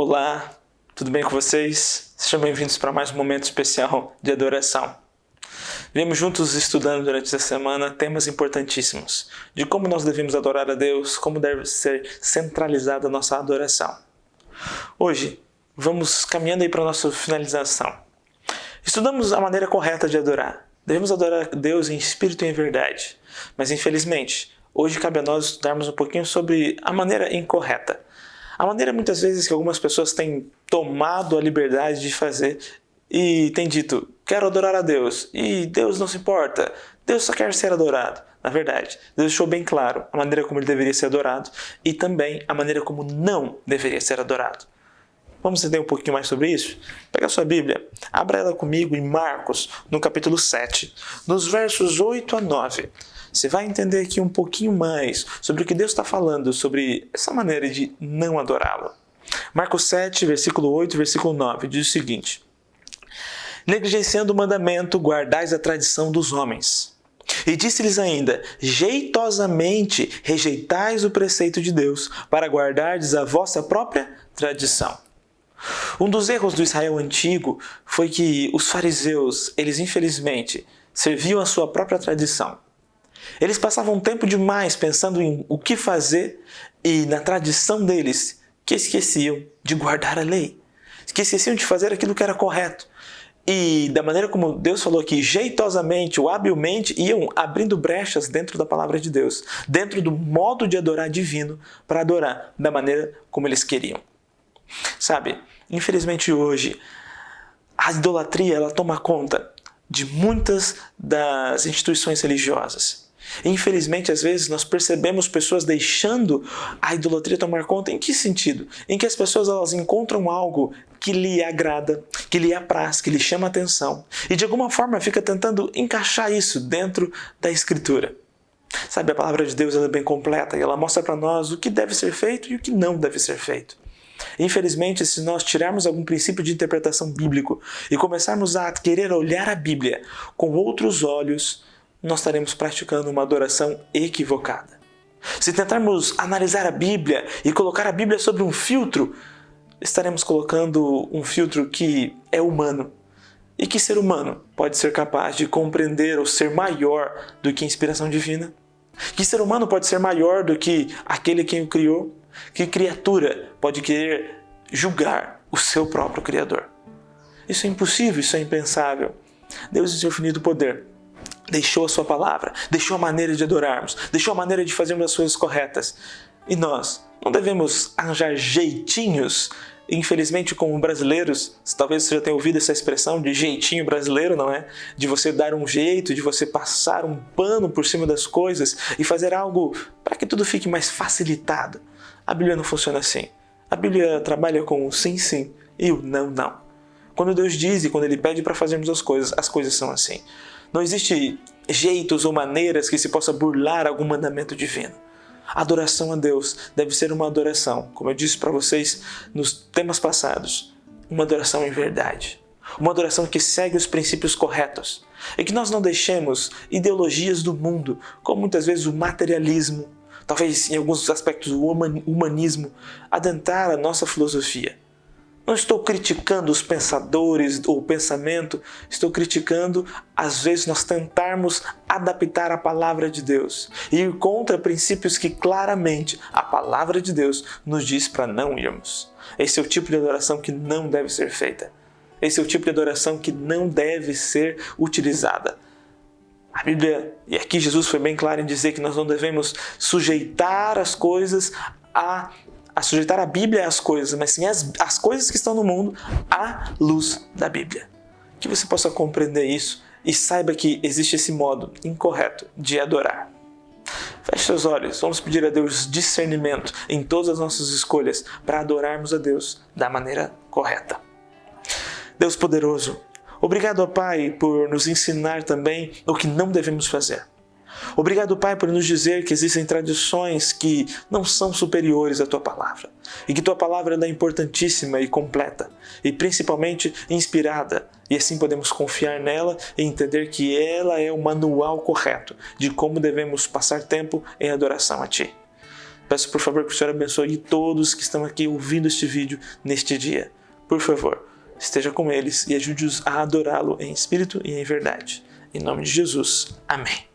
Olá, tudo bem com vocês? Sejam bem-vindos para mais um momento especial de adoração. Viemos juntos estudando durante essa semana temas importantíssimos de como nós devemos adorar a Deus, como deve ser centralizada a nossa adoração. Hoje, vamos caminhando aí para a nossa finalização. Estudamos a maneira correta de adorar. Devemos adorar a Deus em espírito e em verdade. Mas, infelizmente, hoje cabe a nós estudarmos um pouquinho sobre a maneira incorreta. A maneira, muitas vezes, que algumas pessoas têm tomado a liberdade de fazer e têm dito, quero adorar a Deus, e Deus não se importa, Deus só quer ser adorado. Na verdade, Deus deixou bem claro a maneira como ele deveria ser adorado e também a maneira como não deveria ser adorado. Vamos entender um pouquinho mais sobre isso? Pega a sua Bíblia, abra ela comigo em Marcos, no capítulo 7, nos versos 8 a 9. Você vai entender aqui um pouquinho mais sobre o que Deus está falando sobre essa maneira de não adorá-lo. Marcos 7, versículo 8 e versículo 9, diz o seguinte: negligenciando o mandamento, guardais a tradição dos homens. E disse-lhes ainda, jeitosamente rejeitais o preceito de Deus, para guardardes a vossa própria tradição. Um dos erros do Israel antigo foi que os fariseus, eles infelizmente, serviam a sua própria tradição. Eles passavam tempo demais pensando em o que fazer e na tradição deles, que esqueciam de guardar a lei, que esqueciam de fazer aquilo que era correto. E da maneira como Deus falou aqui, jeitosamente ou habilmente, iam abrindo brechas dentro da palavra de Deus, dentro do modo de adorar divino, para adorar da maneira como eles queriam. Sabe, infelizmente hoje, a idolatria ela toma conta de muitas das instituições religiosas. Infelizmente, às vezes, nós percebemos pessoas deixando a idolatria tomar conta. Em que sentido? Em que as pessoas elas encontram algo que lhe agrada, que lhe apraz, que lhe chama a atenção. E de alguma forma fica tentando encaixar isso dentro da Escritura. Sabe, a palavra de Deus ela é bem completa e ela mostra para nós o que deve ser feito e o que não deve ser feito. Infelizmente, se nós tirarmos algum princípio de interpretação bíblico e começarmos a querer olhar a Bíblia com outros olhos, nós estaremos praticando uma adoração equivocada. Se tentarmos analisar a Bíblia e colocar a Bíblia sobre um filtro, estaremos colocando um filtro que é humano. E que ser humano pode ser capaz de compreender ou ser maior do que a inspiração divina? Que ser humano pode ser maior do que aquele quem o criou? Que criatura pode querer julgar o seu próprio Criador? Isso é impossível, isso é impensável. Deus, em seu infinito poder, deixou a sua palavra, deixou a maneira de adorarmos, deixou a maneira de fazermos as coisas corretas. E nós não devemos arranjar jeitinhos. Infelizmente, como brasileiros, talvez você já tenha ouvido essa expressão de jeitinho brasileiro, não é? De você dar um jeito, de você passar um pano por cima das coisas e fazer algo para que tudo fique mais facilitado. A Bíblia não funciona assim. A Bíblia trabalha com o sim, sim e o não, não. Quando Deus diz e quando Ele pede para fazermos as coisas são assim. Não existe jeitos ou maneiras que se possa burlar algum mandamento divino. A adoração a Deus deve ser uma adoração, como eu disse para vocês nos temas passados, uma adoração em verdade. Uma adoração que segue os princípios corretos. E que nós não deixemos ideologias do mundo, como muitas vezes o materialismo, talvez em alguns aspectos o humanismo, adentrar a nossa filosofia. Não estou criticando os pensadores ou o pensamento, estou criticando, às vezes, nós tentarmos adaptar a palavra de Deus e ir contra princípios que claramente a palavra de Deus nos diz para não irmos. Esse é o tipo de adoração que não deve ser feita. Esse é o tipo de adoração que não deve ser utilizada. A Bíblia, e aqui Jesus foi bem claro em dizer que nós não devemos sujeitar as coisas a sujeitar a Bíblia às coisas, mas sim as coisas que estão no mundo à luz da Bíblia. Que você possa compreender isso e saiba que existe esse modo incorreto de adorar. Feche seus olhos, vamos pedir a Deus discernimento em todas as nossas escolhas para adorarmos a Deus da maneira correta. Deus poderoso, obrigado, ó Pai, por nos ensinar também o que não devemos fazer. Obrigado, Pai, por nos dizer que existem tradições que não são superiores à Tua Palavra e que Tua Palavra é importantíssima e completa e principalmente inspirada e assim podemos confiar nela e entender que ela é o manual correto de como devemos passar tempo em adoração a Ti. Peço por favor que o Senhor abençoe todos que estão aqui ouvindo este vídeo neste dia. Por favor, esteja com eles e ajude-os a adorá-lo em espírito e em verdade. Em nome de Jesus. Amém.